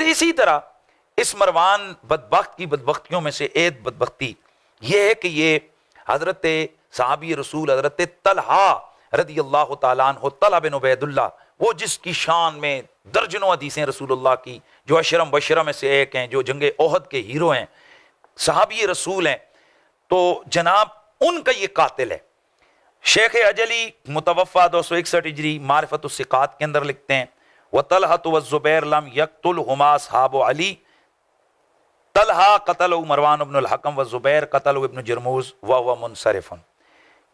फिर इसी तरह इस मरवान बदबख्त की बदबख्तियों में से एक बदबख्ती ये है कि ये हजरत साहबी रसूल हजरत तलहा रदी अल्लाह तआला अन्हु, तलहा बिन उबैदुल्लाह, वो जिसकी शान में दर्जनों हदीसें रसूलुल्लाह की, जो अशरम बशरा में से एक हैं, जो जंगे ओहद के हीरो हैं, साहबी रसूल हैं, तो जनाब उनका ये कातिल है। शेख अजली मुतवफ़ा 261 हिजरी मारिफतुस सिकात के अंदर लिखते हैं, व तलहत व ज़ुबैर लम यक़्तुलहुमा अस्हाबु अली, तलहा क़तल मरवान इब्नुल हकम व ज़ुबैर क़तल इब्न जरमूज़ व हुव मुनसरिफ़ुन।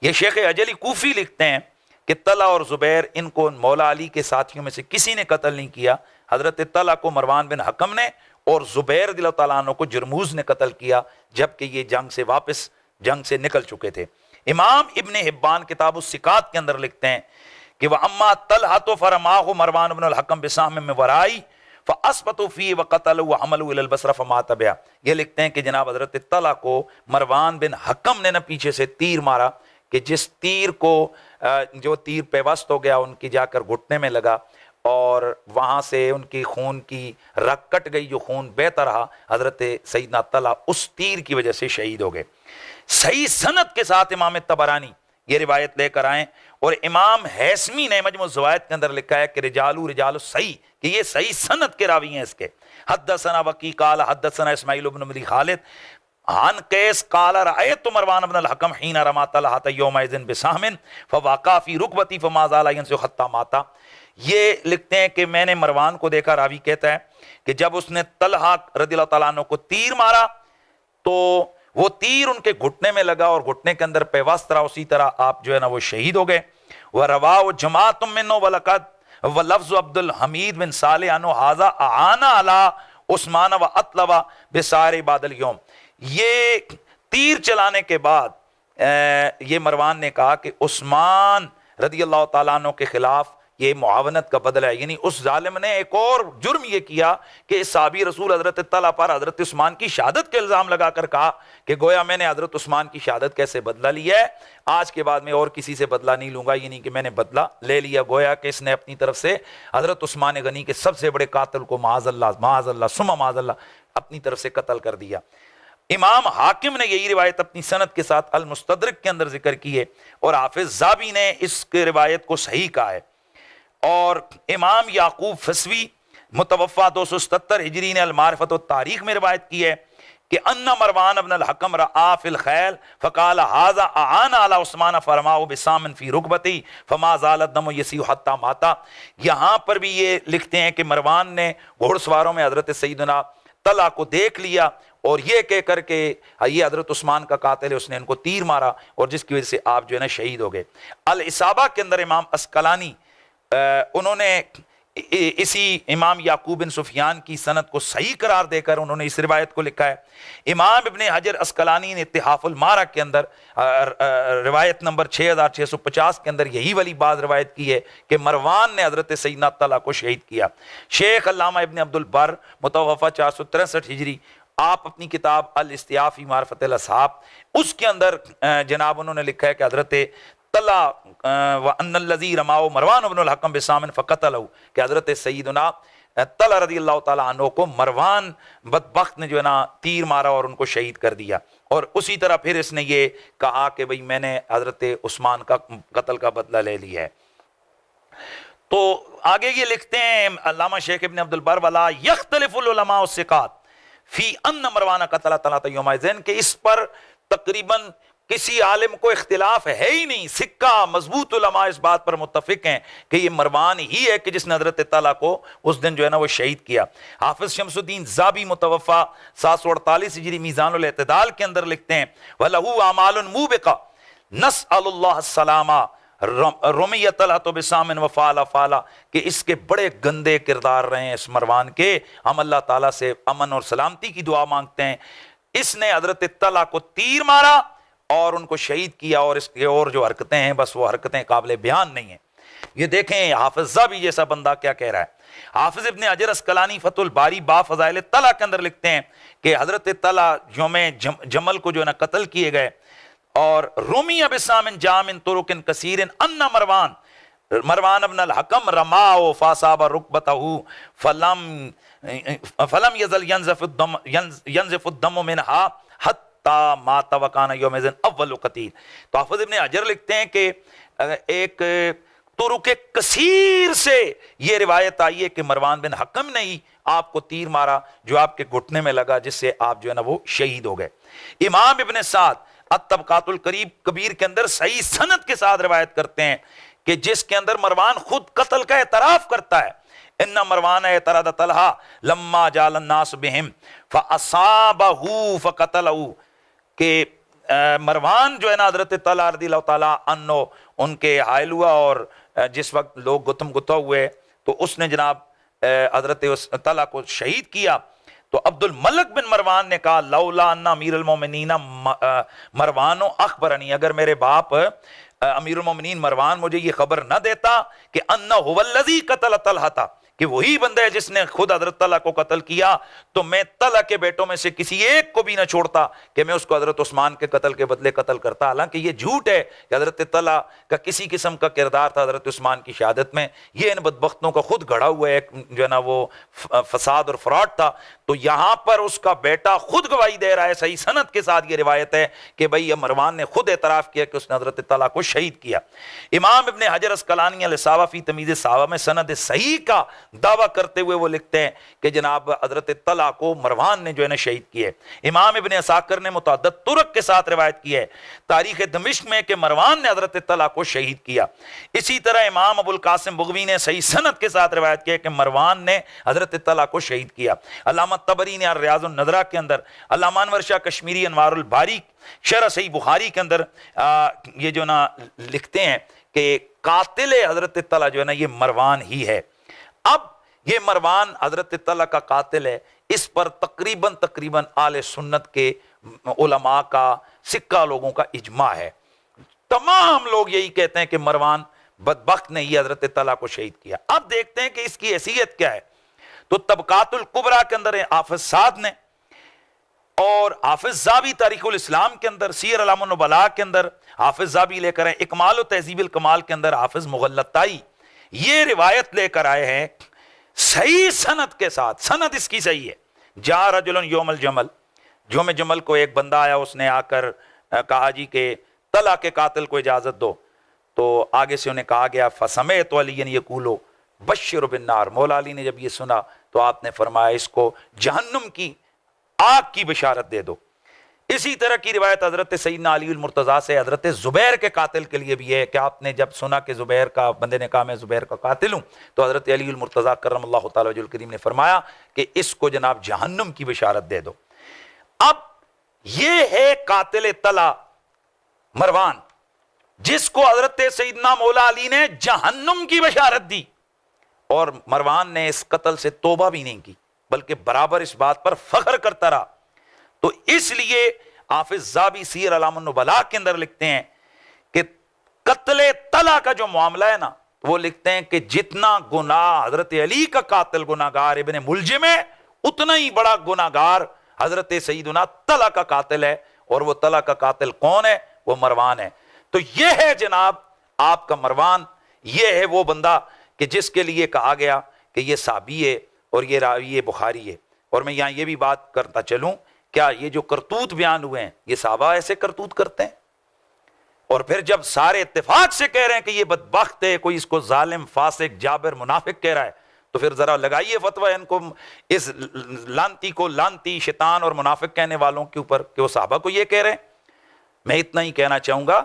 ये शेख अजली कूफी लिखते हैं कि तला और ज़ुबैर इनको मौला अली के साथियों में से किसी ने कत्ल नहीं किया। हज़रत तला को मरवान बिन हकम ने और ज़ुबैर रज़ियल्लाहु तआला अन्हु को जरमूज़ ने कत्ल किया, जबकि ये जंग से निकल चुके थे। इमाम इब्ने हिब्बान किताबुस सिकात के अंदर लिखते हैं कि वह अम्मा तलहा तो फरमाहु मरवान इब्नुल हकम बिसाहम में वराई फ़अस्बतु फ़ीहि व क़तलहु व हमलहु इलल बसरा फ़मात बिहा। ये लिखते हैं कि जनाब हज़रत तला को मरवान बिन हकम ने न पीछे से तीर मारा कि जिस तीर को जो तीर पेवस्त हो गया उनकी जाकर घुटने में लगा और वहाँ से उनकी खून की रग कट गई, जो खून बहता रहा। हज़रत सैयदना तला उस तीर की वजह से शहीद हो गए। सही सनद के साथ इमाम तबरानी ये रिवायत लेकर आए और इमाम हैसमी ने मजमू ज़वायद के अंदर लिखा है कि रिजालु सही, कि ये सही सनद के रावी हैं इसके। हद्दसना वकी काल हद्दसना इस्माइल इब्न अबी खालिद आन कैस काला रअयतु मरवान इब्नुल हकम हीना रमा तलहा यौमइज़िन बिसाहमिन फवाक़ा फ़ी रुकबती फ़मा ज़ाला यंसिउ हत्ता माता। ये लिखते हैं कि मैंने मरवान को देखा, रावी कहता है कि जब उसने तलहा रज़ियल्लाहु तआला अन्हु को तीर मारा तो वो तीर उनके घुटने में लगा और घुटने के अंदर पेवस्त रहा, उसी तरह आप जो है ना वो शहीद हो गए। वह रवाउ जमाअतुम मिन्हु व लक़द व लफ्ज़ अब्दुल हमीद बिन सालिह अन्हु हाज़ा आना अला उस्मान व अतलवा बिसारे बादल यौम। ये तीर चलाने के बाद ये मरवान ने कहा कि उस्मान रज़ियल्लाहु तआला अन्हु के खिलाफ ये मुआवनत का बदला है, यानी उस जालिम ने एक और जुर्म ये किया कि इस साहबी रसूल हजरत तला पर हजरत उस्मान की शहादत के इल्ज़ाम लगाकर कहा कि गोया मैंने हजरत उस्मान की शहादत कैसे बदला लिया है, आज के बाद मैं और किसी से बदला नहीं लूंगा, यानी कि मैंने बदला ले लिया। गोया कि इसने अपनी तरफ से हजरत उस्मान गनी के सबसे बड़े कातिल को माअज़ल्लाह सुम्मा माअज़ल्लाह अपनी तरफ से कत्ल कर दिया। इमाम हाकिम ने यही रिवायत अपनी सनद के साथ अल मुस्तदरक के अंदर जिक्र की है और हाफिज ज़ाबी ने इस रिवायत को सही कहा है। और इमाम याकूब फसवी मुतवफ़ा 277 हिजरी ने अल मारिफत व तारीख में रिवायत की है कि अन्ना मरवान इब्नुल हकम रआ फिल खैल फ़क़ाल हाज़ा आना अला उस्मान फ़रमाउ बिसामिन फ़ी रुकबती फ़मा ज़ालत दमु यसीउ हत्ता माता। यहाँ पर भी ये लिखते हैं कि मरवान ने घोड़सवारों में हज़रत सैयदना तला को देख लिया और ये कह कर के ये हज़रत उस्मान का कातिल है, उसने इनको तीर मारा और जिसकी वजह से आप जो है ना शहीद हो गए। अल इसाबा के अंदर इमाम अस्कलानी उन्होंने इसी इमाम याकूब बिन सुफियान की सनद को सही करार देकर उन्होंने इस रिवायत को लिखा है। इमाम इब्ने हजर अस्कलानी ने इत्तिहाफुल मारा के अंदर रिवायत नंबर 6650 के अंदर यही वाली बात रिवायत की है कि मरवान ने हजरत सैयदना तला को शहीद किया। शेख अल्लामा इब्ने अब्दुल बर मुतवफ़ा 463 हिजरी, आप अपनी किताब अल इस्तियाफ़ी मारिफ़तुल असहाब उसके अंदर जनाब उन्होंने लिखा है कि हजरत तला व अन्नल्लज़ी रमाओ मरवान इब्नुल हकम बिसामिन फ़क़तलहु, कि हज़रत सैयदना तला रज़ियल्लाहु तआला अन्हु को मरवान बदबख्त ने जो है ना तीर मारा और उनको शहीद कर दिया। और उसी तरह फिर इसने ये कहा कि भाई मैंने हज़रत उस्मान का कत्ल का बदला ले लिया है। तो आगे ये लिखते हैं अल्लामा शेख इब्न अब्दुल बर वला यख्तलिफुल उलमा वस्सिकात फ़ी अन्न मरवान क़तला तलता यौमइज़िन, के इस पर तकरीबन किसी आलिम को इख्तिलाफ है ही नहीं। सिक्का मजबूत उलमा इस बात पर मुत्तफिक हैं कि ये मरवान ही है कि जिसने हजरत तला को उस दिन जो है ना वो शहीद किया। हाफिज शमसुद्दीन ज़ाबी मुतवफ़ा 748 हिजरी मीज़ानुल एतदाल के अंदर लिखते हैं वलहु अमालुन मुबिका नस्अलुल्लाह सलामा रुमियत तलहतु बिसामिन व फ़ाला फ़ाला, कि इसके बड़े गंदे किरदार रहे हैं इस मरवान के, हम अल्लाह ताला से अमन और सलामती की दुआ मांगते हैं। इसने हजरत तला को तीर मारा और उनको शहीद किया और इसके और जो हरकतें हैं बस वो हरकतें काबिल बयान नहीं है। ये देखें हाफिज ज़ाबी जैसा बंदा क्या कह रहा है। हाफिज इब्ने हजर अस्कलानी फतुल बारी बा फ़ज़ाइल तला के अंदर लिखते हैं कि हजरत तला यौमे जमल को जो है ना कत्ल किए गए और रूमी अबिसामिन जामिन तुरुकिन कसीरिन अन्ना मरवान इब्नुल हकम रमाओ फासाबा रुकबतहु फलम फलम यजल यंज़िफुद्दम मिनहा हत्ता मा तवकाना यौमिज़िन अव्वलु क़तील। तो हाफ़िज़ इब्न हजर लिखते हैं कि एक तुरुक कसीर से ये रिवायत आई है कि मरवान बिन हकम ने ही आपको तीर मारा जो आपके घुटने में लगा, जिससे आप जो है ना वो शहीद हो गए। इमाम इब्न साद अत-तबकातुल करीब कबीर के अंदर सही सनद के साथ रिवायत करते हैं कि जिसके अंदर मरवान खुद कत्ल का एतराफ करता है। इन्ना मरवान एतराद तलहा लम्मा जालन नास बिहिम फअसाबहु फकतलहु, के मरवान जो है ना हजरत तलहा रज़ियल्लाहु ताला अन्हो उनके हायल हुआ, और जिस वक्त लोग गुतम गुता हुए तो उसने जनाब हजरत तलहा को शहीद किया। तो अब्दुल मलिक बिन मरवान ने कहा लौला अन्ना अमीरुल मोमिनीन मरवानो अखबरनी, अगर मेरे बाप अमीरुल मोमिनीन मरवान मुझे ये खबर न देता कि अन्ना हुवल्लज़ी कतल तलहा था, कि वही बंदा है जिसने खुद हजरत तलहा को कत्ल किया, तो मैं तलहा के बेटों में से किसी एक को भी न छोड़ता कि मैं उसको हजरत उस्मान के कत्ल के बदले कत्ल करता। हालांकि ये झूठ है कि हजरत तलहा का किसी किस्म का किरदार था हजरत उस्मान की शहादत में। ये इन बदबख्तों का खुद गढ़ा हुआ एक जो है ना वो फसाद और फ्रॉड था। तो यहाँ पर उसका बेटा खुद गवाही दे रहा है, सही सनद के साथ ये रिवायत है कि भाई मरवान ने खुद एतराफ़ किया कि उसने हजरत तलहा को शहीद किया। इमाम इब्न हजर अस्कलानी अलैहिस्सलाम फी तमीज़ सहाबा में सनद सही का दावा करते हुए वो लिखते हैं कि जनाब हजरत तलहा को मरवान ने जो है ना शहीद किया। इमाम इब्न असाकिर ने मुतअद्दिद तुरक के साथ रिवायत की है तारीख दमिश्क में कि मरवान ने हजरत तलहा को शहीद किया। इसी तरह इमाम अबुल कासिम बुग़वी ने सही सनद के साथ रिवायत किया कि मरवान ने हजरत तलहा को शहीद किया। अल्लामा तबरी ने रियाज़ुन नज़रा के अंदर, अल्लामा अनवर शाह कश्मीरी अनवारुल बारी शरह सही बुखारी के अंदर ये जो ना लिखते हैं कि कातिल हजरत तलहा जो है ना ये मरवान ही है। अब ये मरवान हजरत तलहा का कातिल है, इस पर तकरीबन आले सुन्नत के उलमा का, सिक्का लोगों का इजमा है। तमाम लोग यही कहते हैं कि मरवान बदबख्त ने ही हजरत तलहा को शहीद किया। अब देखते हैं कि इसकी हैसियत क्या है। तो तबकातुल कुबरा के अंदर हाफिज साद ने, और हाफिज ज़ाबी तारीखुल इस्लाम के अंदर, सीर अलामुन नुबला के अंदर हाफिज ज़ाबी लेकर आए, इकमाल व तहज़ीबुल कमाल के अंदर हाफिज मुग़ल्लताई ये रिवायत लेकर आए हैं सही सनद के साथ। सनद इसकी सही है। जा रजुलन यौमल जमल, यौम जमल को एक बंदा आया, उसने आकर कहा जी के तलहा के कातिल को इजाजत दो। तो आगे से उन्हें कहा गया फसमेत अलियन यक़ूलु बश्शिर बिन्नार, मौला अली ने जब ये सुना तो आपने फरमाया इसको जहन्नुम की आग की बशारत दे दो। इसी तरह की रिवायत हजरत सैयदना अली मुर्तज़ा से हजरत जुबैर के कातिल के लिए भी है कि आपने जब सुना कि जुबैर का, बंदे ने कहा मैं जुबैर का कातिल हूँ, तो हजरत अली मुर्तज़ा करमल्लाहु तआला वजहुल करीम ने फरमाया कि इसको जनाब जहन्नुम की बशारत दे दो। अब ये है कातिल तलहा मरवान, जिसको हजरत सैयदना मौला अली ने जहन्नुम की बशारत दी, और मरवान ने इस कत्ल से तौबा भी नहीं की, बल्कि बराबर इस बात पर फख्र करता रहा। तो इसलिए हाफिज ज़ाबी सीर अलामुन नुबला के अंदर लिखते हैं कि कत्ले तलहा का जो मामला है ना, वो लिखते हैं कि जितना गुनाह हजरत अली का कातिल गुनाहगार इब्ने मुलजिम है, उतना ही बड़ा गुनाहगार हजरत सैयदना तलहा का कातिल है। और वो तलहा का कातिल कौन है? वो मरवान है। तो ये है जनाब आपका मरवान, ये है वो बंदा कि जिसके लिए कहा गया कि ये साबी है और ये रावी बुखारी है। और मैं यहाँ ये भी बात करता चलूँ, क्या ये जो करतूत बयान हुए हैं ये साहबा ऐसे करतूत करते हैं? और फिर जब सारे इत्तेफाक से कह रहे हैं कि ये बदबख्त है, कोई इसको जालिम फासिक जाबिर मुनाफिक कह रहा है, तो फिर जरा लगाइए फतवा इनको, इस लानती को लानती शैतान और मुनाफिक कहने वालों के ऊपर कि वो साहबा को ये कह रहे हैं। मैं इतना ही कहना चाहूंगा,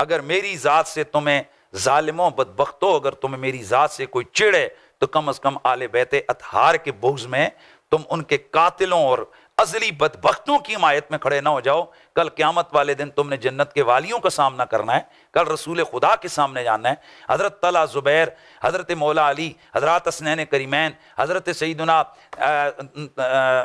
अगर मेरी जात से तुम्हें जालिमों बदबख्तों, अगर तुम्हें मेरी जात से कोई चिड़ है, तो कम अज कम आले बैते अतहार के बुग़्ज़ में तुम उनके कातिलों और अजली बदबख्तों की हिमायत में खड़े ना हो जाओ। कल क़यामत वाले दिन तुमने जन्नत के वालियों का सामना करना है, कल रसूल खुदा के सामने जाना है। हज़रत तलहा, ज़ुबैर, हज़रत मौला अली, हज़रत हसनैन करीमैन, हज़रत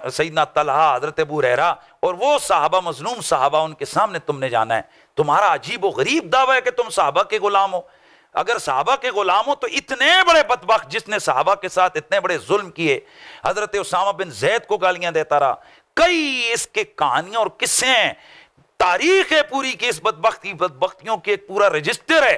सैयदना तलहा, हज़रत अबू हुरैरा और वो साहबा, मज़लूम साहबा, उनके सामने तुमने जाना है। तुम्हारा अजीब व गरीब दावा है कि तुम साहबा के गुलाम हो। अगर साहबा के गुलाम हो तो इतने बड़े बदबख्त जिसने साहबा के साथ इतने बड़े जुल्म किए, हज़रत उसामा बिन ज़ैद को गालियां देता रहा, कई इसके कहानियां और किस्से हैं, तारीख है पूरी की इस बदबख्तियों की एक पूरा रजिस्टर है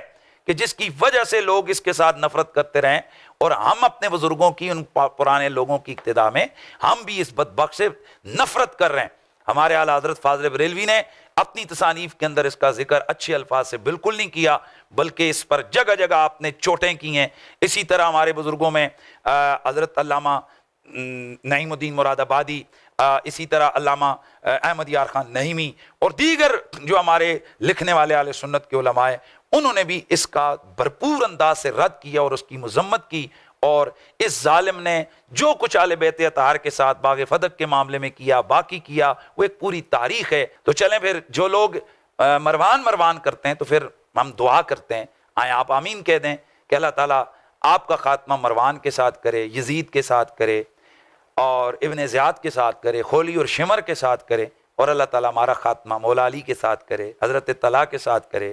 कि जिसकी वजह से लोग इसके साथ नफरत करते रहे और हम अपने बुजुर्गों की, उन पुराने लोगों की इक्तिदा में हम भी इस बदबख्त से नफरत कर रहे हैं। हमारे आला हज़रत फाज़िल बरेलवी ने अपनी तसानीफ के अंदर इसका जिक्र अच्छे अल्फाज से बिल्कुल नहीं किया, बल्कि इस पर जगह जगह आपने चोटें की हैं। इसी तरह हमारे बुजुर्गों में हज़रत अल्लामा नईमुद्दीन मुरादाबादी, इसी तरह अल्लामा अहमद यार खान नईमी और दीगर जो हमारे लिखने वाले आले सुन्नत के उलमा हैं, उन्होंने भी इसका भरपूर अंदाज से रद्द किया और उसकी मजम्मत की। और इस जालिम ने जो कुछ आले बैत अताहार के साथ बाग फदक के मामले में किया, बाकी किया, वो एक पूरी तारीख है। तो चलें फिर, जो लोग मरवान करते हैं तो फिर हम दुआ करते हैं, आए आप आमीन कह दें कि अल्लाह ताला आपका खात्मा मरवान के साथ करे, यजीद के साथ करे और इब्न ज़ियाद के साथ करे, खोली और शिमर के साथ करे, और अल्लाह ताला हमारा खात्मा मौला अली के साथ करे, हज़रत तला के साथ करे,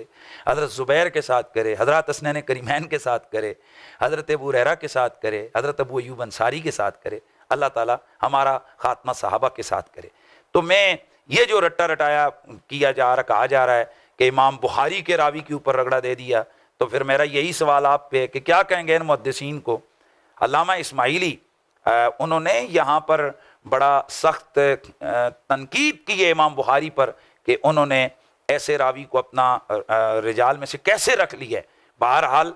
हज़रत ज़ुबैर के साथ करे, हज़रत हसनैन करीमैन के साथ करे, हज़रत अबू हुरैरा के साथ करे, हज़रत अबू अय्यूब अंसारी के साथ करे। अल्लाह ताला हमारा खात्मा सहाबा के साथ करे। तो मैं ये जो रट्टा रटाया किया जा रहा, कहा जा रहा है कि इमाम बुखारी के रावी के ऊपर रगड़ा दे दिया, तो फिर मेरा यही सवाल आप पे है कि क्या कहेंगे इन मुहद्दिसीन को। अल्लामा इस्माइली उन्होंने यहाँ पर बड़ा सख्त तनकीद की है इमाम बुखारी पर कि उन्होंने ऐसे रावी को अपना रिजाल में से कैसे रख लिया है। बहरहाल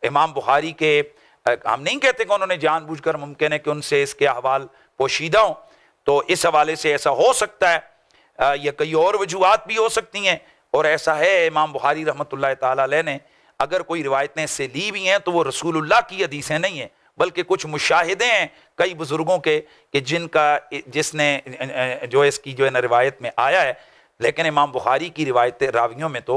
इमाम बुखारी के, हम नहीं कहते कि उन्होंने जानबूझकर, मुमकिन है कि उनसे इसके अहवाल पोशीदा हों, तो इस हवाले से ऐसा हो सकता है, या कई और वजूहात भी हो सकती हैं। और ऐसा है, इमाम बुखारी रहमतुल्लाह ताला अलैह ने अगर कोई रिवायतें से ली भी हैं तो वो रसूलुल्लाह की हदीसें नहीं हैं, बल्कि कुछ मुशाहिदे हैं कई बुजुर्गों के कि जिसने जो इसकी जो है ना रिवायत में आया है। लेकिन इमाम बुखारी की रिवायत रावियों में तो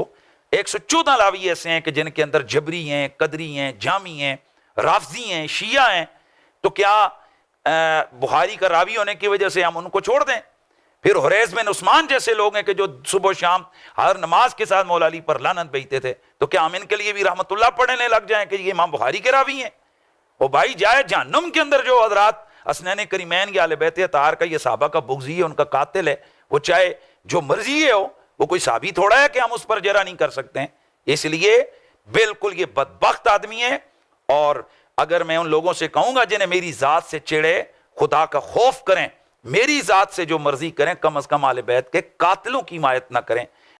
114 रावी ऐसे हैं कि जिनके अंदर जबरी हैं, कदरी हैं, जामी हैं, राफजी हैं, शिया हैं। तो क्या बुखारी का रावी होने की वजह से हम उनको छोड़ दें? फिर हुरैस बिन उस्मान जैसे लोग हैं कि जो सुबह शाम हर नमाज के साथ मौला अली पर लानत भेजते थे, तो क्या हम इनके लिए भी रहमतुल्लाह पढ़ने लग जाएं कि ये इमाम बुखारी के रावी हैं? वो भाई जाए जहन्नुम के अंदर जो हजरात हसनैन करीमैन या अहले बैत अताहार का, ये सहाबा का बुग़्ज़ी है, उनका कातिल है, वो चाहे जो मर्जी है हो, वो कोई साबित थोड़ा है कि हम उस पर जरा नहीं कर सकते हैं। इसलिए बिल्कुल ये बदबख्त आदमी है। और अगर मैं उन लोगों से कहूंगा जिन्हें मेरी जात से चिड़े, खुदा का खौफ करें, मेरी जात से जो मर्जी करें, कम अज कम आले बैत के कातिलों की हिमायत ना करें,